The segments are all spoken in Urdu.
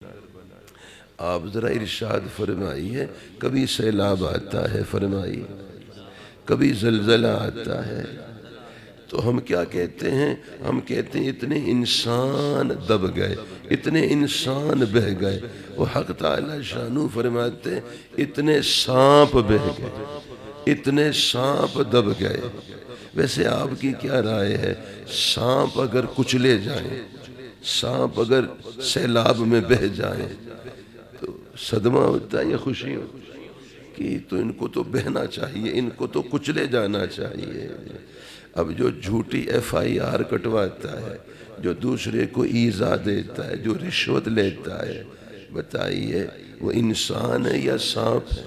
آپ ذرا ارشاد فرمائیے، کبھی سیلاب آتا ہے فرمائیے، کبھی زلزلہ آتا ہے تو ہم کیا کہتے ہیں؟ ہم کہتے ہیں اتنے انسان دب گئے، اتنے انسان بہ گئے۔ وہ حق تعالی شانو فرماتے ہیں اتنے سانپ بہ گئے، اتنے سانپ دب گئے۔ ویسے آپ کی کیا رائے ہے؟ سانپ اگر کچلے جائیں، سانپ اگر سیلاب میں بہ جائیں تو صدمہ ہوتا ہے یا خوشی ہوتا ہے؟ کہ تو ان کو تو بہنا چاہیے، ان کو تو کچلے جانا چاہیے۔ اب جو جھوٹی FIR کٹواتا ہے، جو دوسرے کو ایذا دیتا ہے، جو رشوت لیتا ہے، بتائیے وہ انسان ہے یا سانپ ہے؟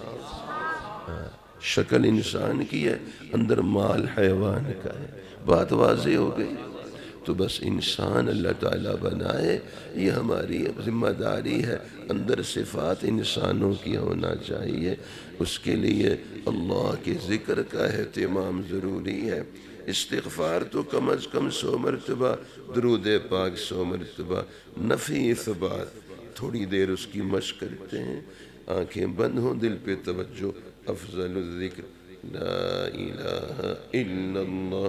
شکل انسان کی ہے، اندر مال حیوان کا ہے۔ بات واضح ہو گئی۔ تو بس انسان اللہ تعالیٰ بنائے، یہ ہماری ذمہ داری ہے۔ اندر صفات انسانوں کی ہونا چاہیے، اس کے لیے اللہ کے ذکر کا اہتمام ضروری ہے۔ استغفار تو کم از کم 100 مرتبہ، درود پاک 100 مرتبہ، نفی اثبات تھوڑی دیر اس کی مشق کرتے ہیں۔ آنکھیں بند ہوں، دل پہ توجہ۔ افضل الذکر لا الہ الا اللہ،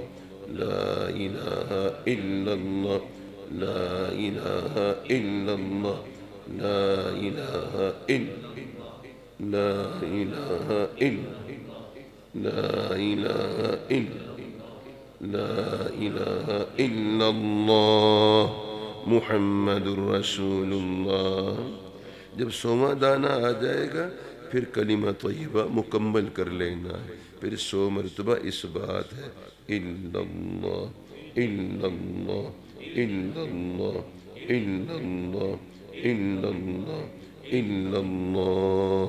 لا الہ الا اللہ، لا الہ الا اللہ، لا الہ الا، لا الہ الا، لا الہ الا، لا الہ الا اللہ محمد الرسول اللہ۔ جب 100واں دانہ آ جائے گا پھر کلمہ طیبہ مکمل کر لینا ہے، پھر 100 مرتبہ اس بات ہے الا اللہ، الا اللہ، الا اللہ، الا اللہ، الا اللہ، الا اللہ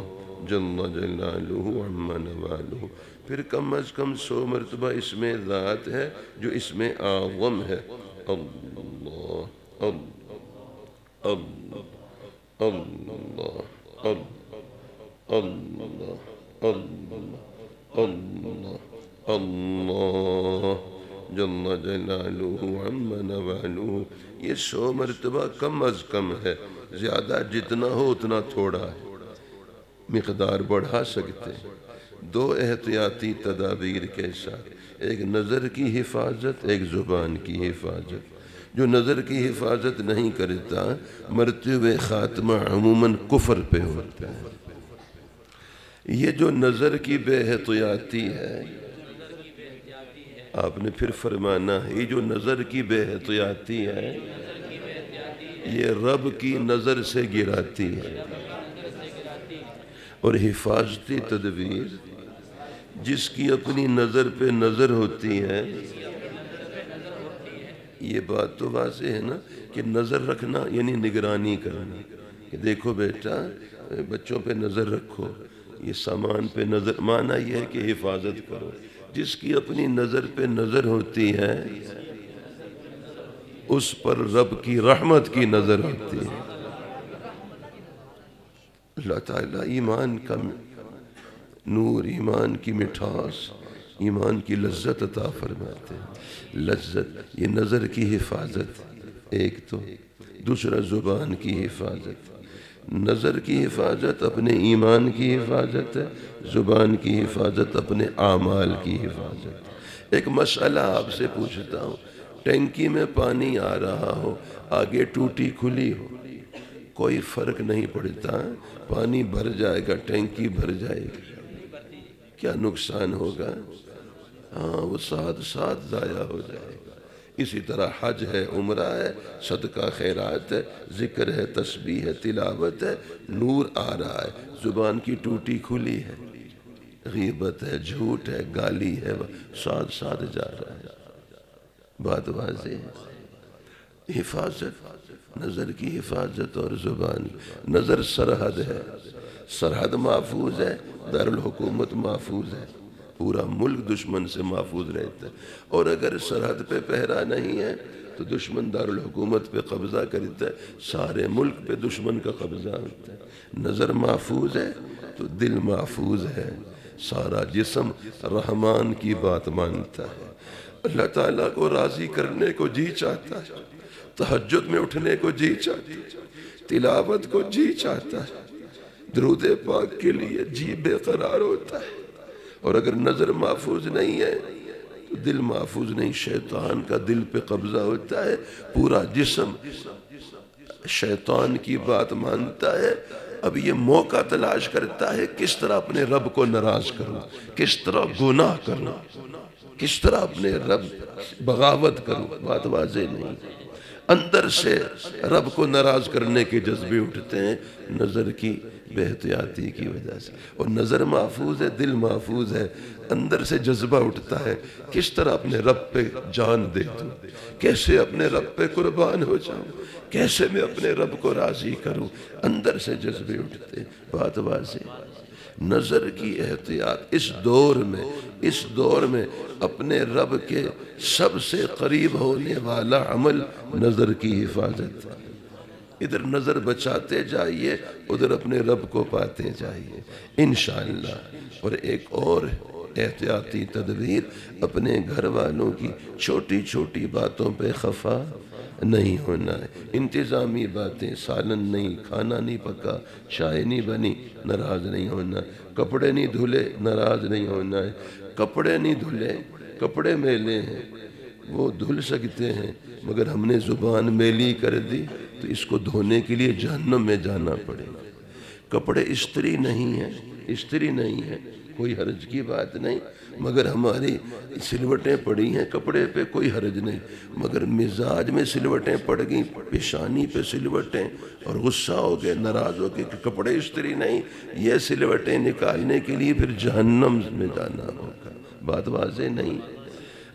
جل جلالہ عم نوالہ۔ پھر کم از کم 100 مرتبہ اس میں ذات ہے جو اس میں اعظم ہے، اللہ اللہ اللہ اللہ اللہ اللہ اللہ اللہ جل جلالہ عم نوالہ۔ یہ 100 مرتبہ کم از کم ہے، زیادہ جتنا ہو اتنا تھوڑا ہے، مقدار بڑھا سکتے ہیں۔ 2 احتیاطی تدابیر کے ساتھ، ایک نظر کی حفاظت، ایک زبان کی حفاظت۔ جو نظر کی حفاظت نہیں کرتا مرتے ہوئے خاتمہ عموماً کفر پہ ہوتا ہے۔ یہ جو نظر کی بے احتیاطی ہے، آپ نے پھر فرمانا ہے یہ جو نظر کی بے احتیاطی ہے یہ رب کی نظر سے گراتی ہے۔ اور حفاظتی تدبیر جس کی اپنی نظر پہ نظر ہوتی ہے، یہ بات تو واضح ہے نا کہ نظر رکھنا یعنی نگرانی کرنا، کہ دیکھو بیٹا بچوں پہ نظر رکھو، یہ سامان پہ نظر، معنی یہ ہے کہ حفاظت کرو۔ جس کی اپنی نظر پہ نظر ہوتی ہے اس پر رب کی رحمت کی نظر ہوتی ہے۔ اللہ تعالیٰ ایمان کا نور، ایمان کی مٹھاس، ایمان کی لذت عطا فرماتے ہیں۔ لذت، یہ نظر کی حفاظت ایک تو، دوسرا زبان کی حفاظت۔ نظر کی حفاظت اپنے ایمان کی حفاظت ہے، زبان کی حفاظت اپنے اعمال کی حفاظت۔ ایک مسئلہ آپ سے پوچھتا ہوں، ٹینکی میں پانی آ رہا ہو، آگے ٹوٹی کھلی ہو، کوئی فرق نہیں پڑتا، پانی بھر جائے گا، ٹینکی بھر جائے گی، کیا نقصان ہوگا؟ ہاں وہ ساتھ ساتھ ضائع ہو جائے گا۔ اسی طرح حج ہے، عمرہ ہے، صدقہ خیرات ہے، ذکر ہے، تسبیح ہے، تلاوت ہے، نور آ رہا ہے، زبان کی ٹوٹی کھلی ہے، غیبت ہے، جھوٹ ہے، گالی ہے، ساتھ ساتھ جا رہا ہے۔ بات واضح ہے۔ حفاظت، نظر کی حفاظت اور زبان۔ نظر سرحد ہے، سرحد محفوظ ہے، دارالحکومت محفوظ ہے، پورا ملک دشمن سے محفوظ رہتا ہے۔ اور اگر سرحد پہ پہرا نہیں ہے تو دشمن دارالحکومت پہ قبضہ کرتا ہے، سارے ملک پہ دشمن کا قبضہ ہوتا ہے۔ نظر محفوظ ہے تو دل محفوظ ہے، سارا جسم رحمان کی بات مانتا ہے، اللہ تعالیٰ کو راضی کرنے کو جی چاہتا ہے، تہجد میں اٹھنے کو جی چاہتا ہے، تلاوت کو جی چاہتا ہے، درود پاک کے لیے جی بے قرار ہوتا ہے، اور اگر نظر محفوظ نہیں ہے تو دل محفوظ نہیں، شیطان کا دل پہ قبضہ ہوتا ہے، پورا جسم شیطان کی بات مانتا ہے۔ اب یہ موقع تلاش کرتا ہے کس طرح اپنے رب کو ناراض کروں، کس طرح گناہ کروں، کس طرح اپنے رب بغاوت کروں۔ بات واضح نہیں، اندر سے رب کو ناراض کرنے کے جذبے اٹھتے ہیں نظر کی بے احتیاطی کی وجہ سے، اور نظر محفوظ ہے، دل محفوظ ہے، اندر سے جذبہ اٹھتا ہے کس طرح اپنے رب پہ جان دے دوں، کیسے اپنے رب پہ قربان ہو جاؤں، کیسے میں اپنے رب کو راضی کروں، اندر سے جذبے اٹھتے ہیں۔ بات واضح، نظر کی احتیاط اس دور میں اپنے رب کے سب سے قریب ہونے والا عمل نظر کی حفاظت ہے۔ ادھر نظر بچاتے جائیے، ادھر اپنے رب کو پاتے جائیے انشاءاللہ۔ اور ایک اور احتیاطی تدبیر، اپنے گھر والوں کی چھوٹی چھوٹی باتوں پہ خفا نہیں ہونا ہے۔ انتظامی باتیں، سالن نہیں، کھانا نہیں پکا، چائے نہیں بنی، ناراض نہیں ہونا، کپڑے نہیں دھلے، ناراض نہیں ہونا ہے۔ کپڑے نہیں دھلے، کپڑے میلے ہیں، وہ دھل سکتے ہیں، مگر ہم نے زبان میلی کر دی تو اس کو دھونے کے لیے جہنم میں جانا پڑے گا۔ کپڑے استری نہیں ہے، کوئی حرج کی بات نہیں، مگر ہماری سلوٹیں پڑی ہیں کپڑے پہ، کوئی حرج نہیں، مگر مزاج میں سلوٹیں پڑ گئیں، پیشانی پہ سلوٹیں، اور غصہ ہو گئے، ناراض ہو گئے کہ کپڑے استری نہیں، یہ سلوٹیں نکالنے کے لیے پھر جہنم میں جانا ہوگا۔ بات واضح نہیں،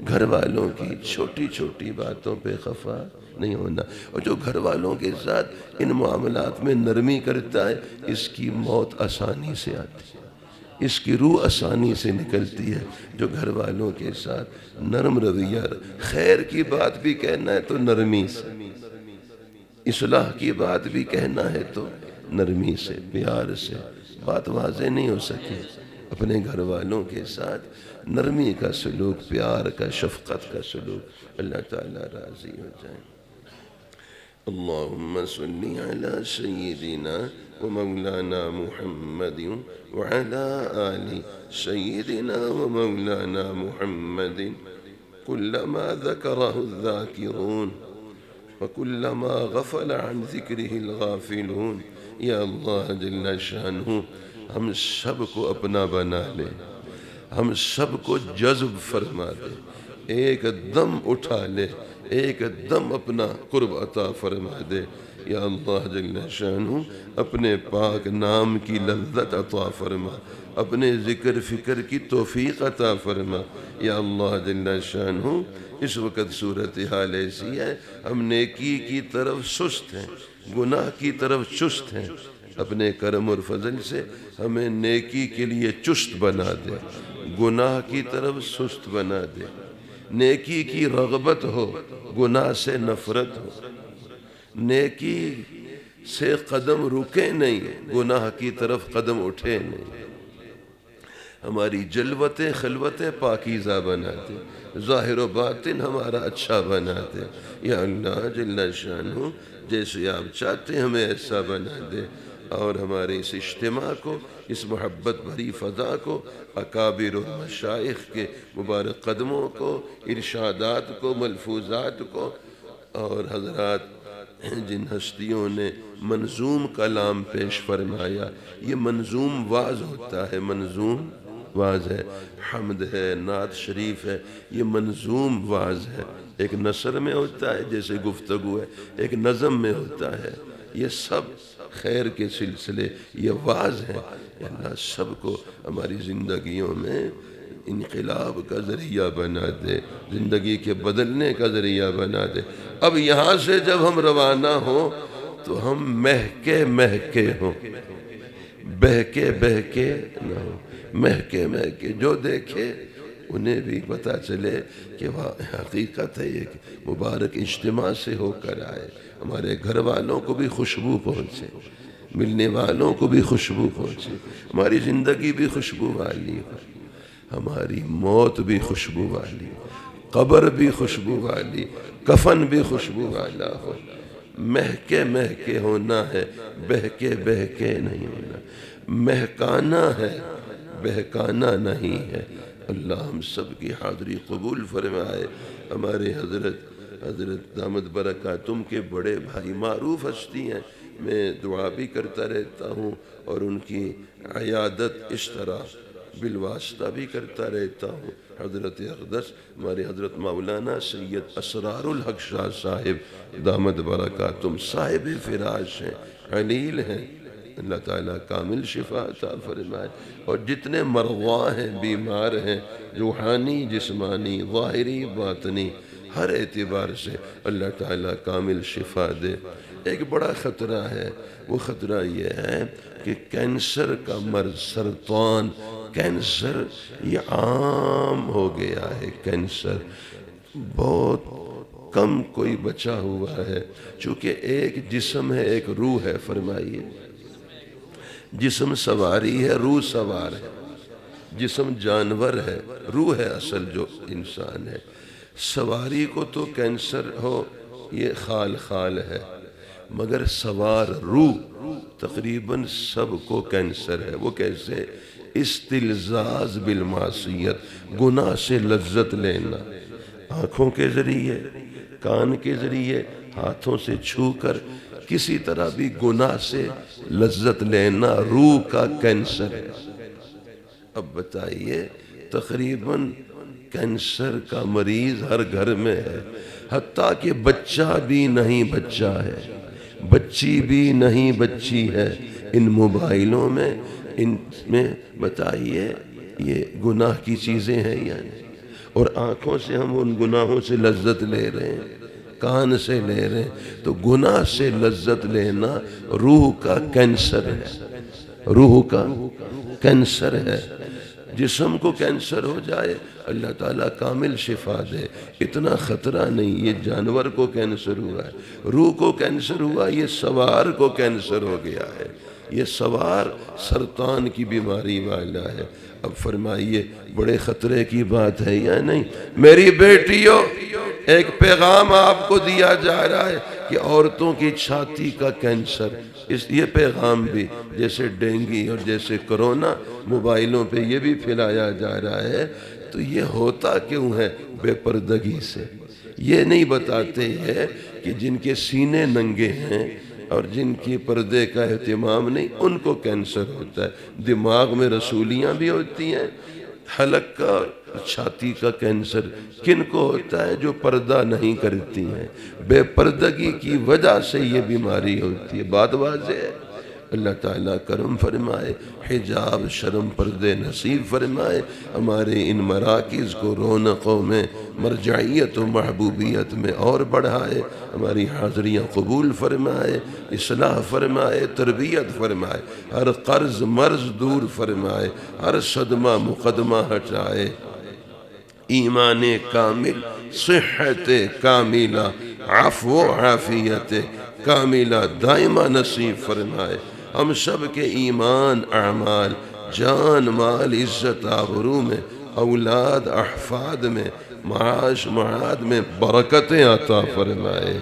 گھر والوں کی چھوٹی چھوٹی باتوں پہ خفا نہیں ہونا، اور جو گھر والوں کے ساتھ ان معاملات میں نرمی کرتا ہے اس کی موت آسانی سے آتی ہے، اس کی روح آسانی سے نکلتی ہے۔ جو گھر والوں کے ساتھ نرم رویہ، خیر کی بات بھی کہنا ہے تو نرمی سے، اصلاح کی بات بھی کہنا ہے تو نرمی سے، پیار سے۔ بات واضح نہیں ہو سکی، اپنے گھر والوں کے ساتھ نرمی کا سلوک، پیار کا، شفقت کا سلوک، اللہ تعالیٰ راضی ہو جائے۔ اللہم صلی علی سیدنا و مولانا محمد وعلی آل سیدنا و مولانا محمد کلما ذکرہ الذاکرون وکلما غفل عن ذکرہ الغافلون۔ یا اللہ جل شانہ، ہم سب کو اپنا بنا لے، ہم سب کو جذب فرما دے، ایک دم اٹھا لے، ایک دم اپنا قرب عطا فرما دے۔ یا اللہ جل شانہ، اپنے پاک نام کی لذت عطا فرما، اپنے ذکر فکر کی توفیق عطا فرما۔ یا اللہ جل شانہ، اس وقت صورتحال ایسی ہے، ہم نیکی کی طرف سست ہیں، گناہ کی طرف چست ہیں، اپنے کرم اور فضل سے ہمیں نیکی کے لیے چست بنا دے، گناہ کی طرف سست بنا دے، نیکی کی رغبت ہو، گناہ سے نفرت ہو، نیکی سے قدم رکے نہیں، گناہ کی طرف قدم اٹھے نہیں، ہماری جلوتیں خلوتیں پاکیزہ بنا دے، ظاہر و باطن ہمارا اچھا بنا دے۔ یا اللہ جل شانہ، جیسے آپ چاہتے ہیں ہمیں ایسا بنا دے، اور ہمارے اس اجتماع کو، اس محبت بھری فضا کو، اکابر و مشائخ کے مبارک قدموں کو، ارشادات کو، ملفوظات کو، اور حضرات جن ہستیوں نے منظوم کلام پیش فرمایا، یہ منظوم واعظ ہوتا ہے، منظوم واعظ ہے، حمد ہے، نعت شریف ہے، یہ منظوم واعظ ہے۔ ایک نثر میں ہوتا ہے جیسے گفتگو ہے، ایک نظم میں ہوتا ہے، یہ سب خیر کے سلسلے، یہ واعظ ہیں۔ اللہ سب کو ہماری زندگیوں میں انقلاب کا ذریعہ بنا دے، زندگی کے بدلنے کا ذریعہ بنا دے۔ اب یہاں سے جب ہم روانہ ہوں تو ہم مہکے مہکے ہوں، بہکے بہکے نہ ہوں، مہکے مہکے، جو دیکھے انہیں بھی پتہ چلے کہ وہ حقیقت ہے، یہ مبارک اجتماع سے ہو کر آئے، ہمارے گھر والوں کو بھی خوشبو پہنچے، ملنے والوں کو بھی خوشبو پہنچے، ہماری زندگی بھی خوشبو والی ہو، ہماری موت بھی خوشبو والی، قبر بھی خوشبو والی، کفن بھی خوشبو والا ہو، مہکے مہکے ہونا ہے، بہکے بہکے نہیں ہونا، مہکانا ہے، بہکانا نہیں ہے۔ اللہ ہم سب کی حاضری قبول فرمائے۔ ہمارے حضرت دامت برکاتہم کے بڑے بھائی معروف ہستی ہیں، میں دعا بھی کرتا رہتا ہوں اور ان کی عیادت اس طرح بالواسطہ بھی کرتا رہتا ہوں۔ حضرت اقدس ہمارے حضرت مولانا سید اسرار الحق شاہ صاحب دامت برکاتہم صاحب فراش ہیں، علیل ہیں، اللہ تعالیٰ کامل شفا عطا فرمائے۔ اور جتنے مرضى ہیں، بیمار ہیں، روحانی جسمانی ظاہری باطنی ہر اعتبار سے اللہ تعالیٰ کامل شفا دے۔ ایک بڑا خطرہ ہے، وہ خطرہ یہ ہے کہ کینسر کا مرض، سرطان، کینسر یہ عام ہو گیا ہے۔ کینسر بہت کم کوئی بچا ہوا ہے، چونکہ ایک جسم ہے ایک روح ہے۔ فرمائیے، جسم سواری ہے، روح سوار ہے۔ جسم جانور ہے، روح ہے اصل جو انسان ہے۔ سواری کو تو کینسر ہو یہ خال ہے، مگر سوار روح تقریباً سب کو کینسر ہے۔ وہ کیسے؟ استلذاذ بالمعصیت، گناہ سے لذت لینا، آنکھوں کے ذریعے، کان کے ذریعے، ہاتھوں سے چھو کر کسی طرح بھی گناہ سے لذت لینا روح کا کینسر ہے۔ اب بتائیے، تقریباً کینسر کا مریض ہر گھر میں ہے، حتیٰ کہ بچہ بھی نہیں بچہ ہے، بچی بھی نہیں بچی ہے۔ ان موبائلوں میں، ان میں بتائیے یہ گناہ کی چیزیں ہیں یعنی، اور آنکھوں سے ہم ان گناہوں سے لذت لے رہے ہیں، کان سے لے رہے ہیں۔ تو گناہ سے لذت لینا روح کا کینسر ہے، روح کا کینسر ہے۔ جسم کو کینسر ہو جائے اللہ تعالیٰ کامل شفا دے، اتنا خطرہ نہیں۔ یہ جانور کو کینسر ہوا ہے، روح کو کینسر ہوا، یہ سوار کو کینسر ہو گیا ہے۔ یہ سوار سرطان کی بیماری والا ہے۔ اب فرمائیے بڑے خطرے کی بات ہے یا نہیں؟ میری بیٹیوں، ایک پیغام آپ کو دیا جا رہا ہے کہ عورتوں کی چھاتی کا کینسر، یہ پیغام بھی جیسے ڈینگی اور جیسے کرونا موبائلوں پہ یہ بھی پھیلایا جا رہا ہے۔ تو یہ ہوتا کیوں ہے؟ بے پردگی سے۔ یہ نہیں بتاتے ہیں کہ جن کے سینے ننگے ہیں اور جن کی پردے کا اہتمام نہیں ان کو کینسر ہوتا ہے۔ دماغ میں رسولیاں بھی ہوتی ہیں۔ حلق کا، چھاتی کا کینسر کن کو ہوتا ہے؟ جو پردہ نہیں کرتی ہیں، بے پردگی کی وجہ سے یہ بیماری ہوتی ہے۔ بات واضح ہے۔ اللہ تعالیٰ کرم فرمائے، حجاب شرم پردے نصیب فرمائے، ہمارے ان مراکز کو رونقوں میں، مرجعیت و محبوبیت میں اور بڑھائے، ہماری حاضریاں قبول فرمائے، اصلاح فرمائے، تربیت فرمائے، ہر قرض مرض دور فرمائے، ہر صدمہ مقدمہ ہٹائے، ایمان کامل، صحت کاملہ، عفو و عافیت کاملہ دائمہ نصیب فرمائے۔ ہم سب کے ایمان، اعمال، جان، مال، عزت، آبرو میں، اولاد، احفاد میں، معاش معاد میں برکتیں عطا فرمائے،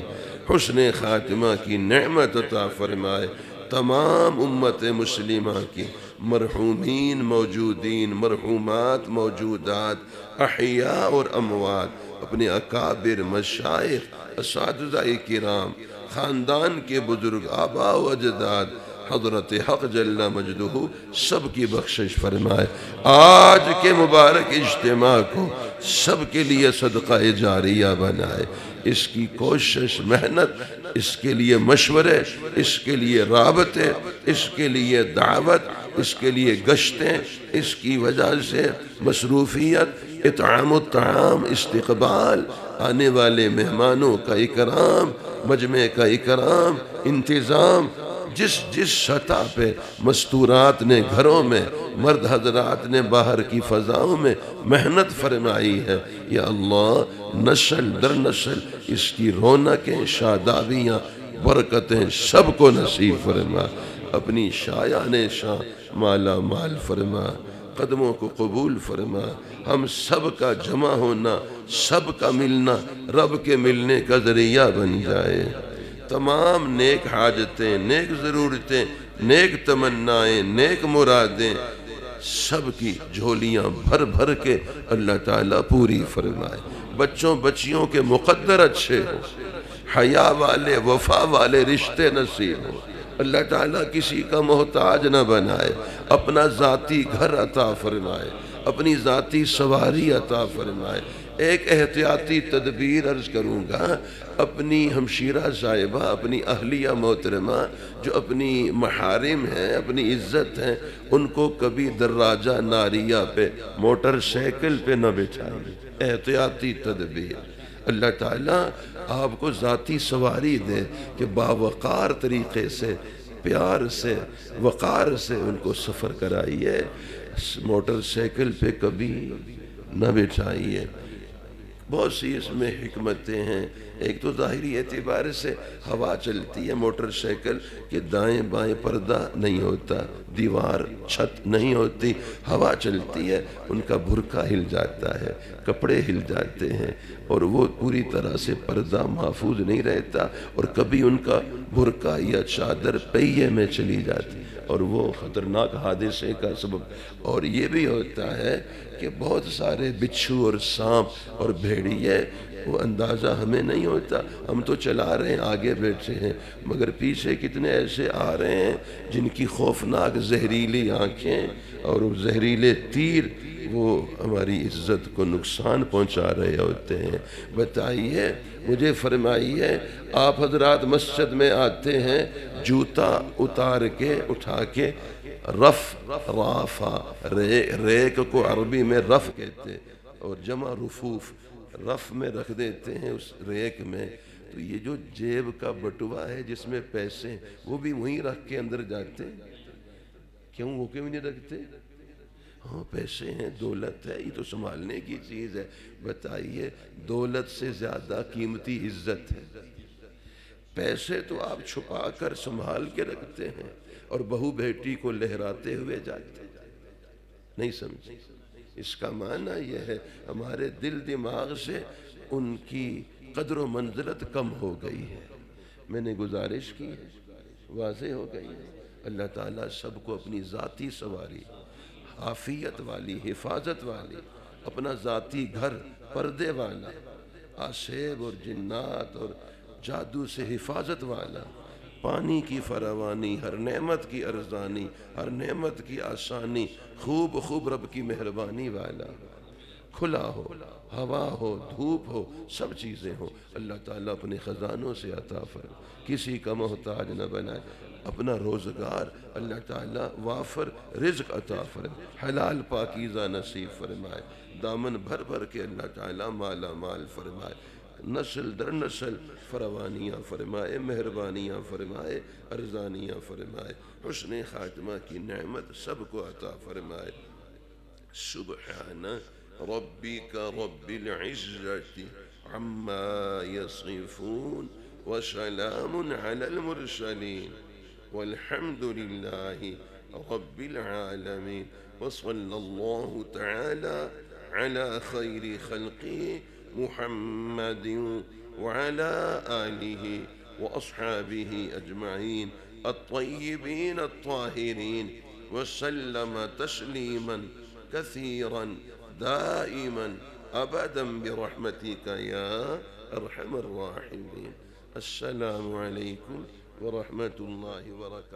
حسن خاتمہ کی نعمت عطا فرمائے۔ تمام امت مسلمہ کی مرحومین موجودین، مرحومات موجودات، احیاء اور اموات، اپنے اکابر، مشائخ، اساتذہ کرام، خاندان کے بزرگ، آباء و اجداد، حضرت حق جل مجدہ سب کی بخشش فرمائے۔ آج کے مبارک اجتماع کو سب کے لیے صدقہ جاریہ بنائے۔ اس کی کوشش، محنت، اس کے لیے مشورے، اس کے لیے رابطے، اس کے لیے دعوت، اس کے لیے گشتیں، اس کی وجہ سے مصروفیت، اطعام الطعام، استقبال، آنے والے مہمانوں کا اکرام، مجمع کا اکرام، انتظام، جس سطح پہ مستورات نے گھروں میں، مرد حضرات نے باہر کی فضاؤں میں محنت فرمائی ہے، یا اللہ نسل در نسل اس کی رونقیں، شادابیاں، برکتیں سب کو نصیب فرما، اپنی شایان شان مالا مال فرما، قدموں کو قبول فرما، ہم سب کا جمع ہونا، سب کا ملنا رب کے ملنے کا ذریعہ بن جائے۔ تمام نیک حاجتیں، نیک ضرورتیں، نیک تمنائیں، نیک مرادیں، سب کی جھولیاں بھر بھر کے اللہ تعالیٰ پوری فرمائے۔ بچوں بچیوں کے مقدر اچھے ہوں، حیا والے وفا والے رشتے نصیب ہوں، اللہ تعالیٰ کسی کا محتاج نہ بنائے، اپنا ذاتی گھر عطا فرمائے، اپنی ذاتی سواری عطا فرمائے۔ ایک احتیاطی تدبیر عرض کروں گا، اپنی ہمشیرہ صاحبہ، اپنی اہلیہ محترمہ جو اپنی محارم ہیں، اپنی عزت ہیں، ان کو کبھی دراجہ ناریہ پہ، موٹر سائیکل پہ نہ بٹھائیں۔ احتیاطی تدبیر۔ اللہ تعالیٰ آپ کو ذاتی سواری دے کہ باوقار طریقے سے، پیار سے، وقار سے ان کو سفر کرائیے، موٹر سائیکل پہ کبھی نہ بٹھائیے۔ بہت سی اس میں حکمتیں ہیں۔ ایک تو ظاہری اعتبار سے ہوا چلتی ہے موٹر سائیکل کہ دائیں بائیں پردہ نہیں ہوتا، دیوار چھت نہیں ہوتی، ہوا چلتی ہے، ان کا برقع ہل جاتا ہے، کپڑے ہل جاتے ہیں، اور وہ پوری طرح سے پردہ محفوظ نہیں رہتا، اور کبھی ان کا برقع یا چادر پہیے میں چلی جاتی اور وہ خطرناک حادثے کا سبب۔ اور یہ بھی ہوتا ہے کہ بہت سارے بچھو اور سانپ اور بھیڑیے، وہ اندازہ ہمیں نہیں ہوتا، ہم تو چلا رہے ہیں، آگے بیٹھے ہیں، مگر پیچھے کتنے ایسے آ رہے ہیں جن کی خوفناک زہریلی آنکھیں اور وہ زہریلے تیر وہ ہماری عزت کو نقصان پہنچا رہے ہوتے ہیں۔ بتائیے، مجھے فرمائیے، آپ حضرات مسجد میں آتے ہیں، جوتا اتار کے اٹھا کے رافع، ریک کو عربی میں رف کہتے ہیں اور جمع رفوف، رف میں رکھ دیتے ہیں اس ریک میں، تو یہ جو جیب کا بٹوا ہے جس میں پیسے، وہ بھی وہیں رکھ کے اندر جاتے ہیں۔ کیوں وہ کیوں نہیں رکھتے؟ ہاں پیسے ہیں، دولت ہے، یہ تو سنبھالنے کی چیز ہے۔ بتائیے، دولت سے زیادہ قیمتی عزت ہے۔ پیسے تو آپ چھپا کر سنبھال کے رکھتے ہیں اور بہو بیٹی کو لہراتے ہوئے جاتے ہیں، نہیں سمجھے؟ اس کا معنی یہ ہے ہمارے دل دماغ سے ان کی قدر و منزلت کم ہو گئی ہے۔ میں نے گزارش کی ہے، واضح ہو گئی ہے۔ اللہ تعالیٰ سب کو اپنی ذاتی سواری، عافیت والی، حفاظت والی، اپنا ذاتی گھر پردے والا، آسیب اور جنات اور جادو سے حفاظت والا، پانی کی فراوانی، ہر نعمت کی ارزانی، ہر نعمت کی آسانی، خوب خوب رب کی مہربانی والا، کھلا ہو، ہوا ہو، دھوپ ہو، سب چیزیں ہوں، اللہ تعالیٰ اپنے خزانوں سے عطا فرمائے، کسی کا محتاج نہ بنائے، اپنا روزگار اللہ تعالیٰ وافر رزق عطا فرمائے، حلال پاکیزہ نصیب فرمائے، دامن بھر بھر کے اللہ تعالیٰ مالا مال فرمائے، نسل در نسل فروانیاں فرمائے، مہربانیاں فرمائے، ارزانیاں فرمائے، حسن خاتمہ کی نعمت سب کو عطا فرمائے۔ سبحان ربک رب العزت عما یصفون وسلام علی المرسلین والحمد للہ رب العالمین وصلی اللہ تعالی علی خیر خلقہ محمد وعلى آله وأصحابه أجمعين الطيبين الطاهرين وسلم تسليما كثيرا دائما أبدا برحمتك يا أرحم الراحمين۔ السلام عليكم ورحمة الله وبركاته۔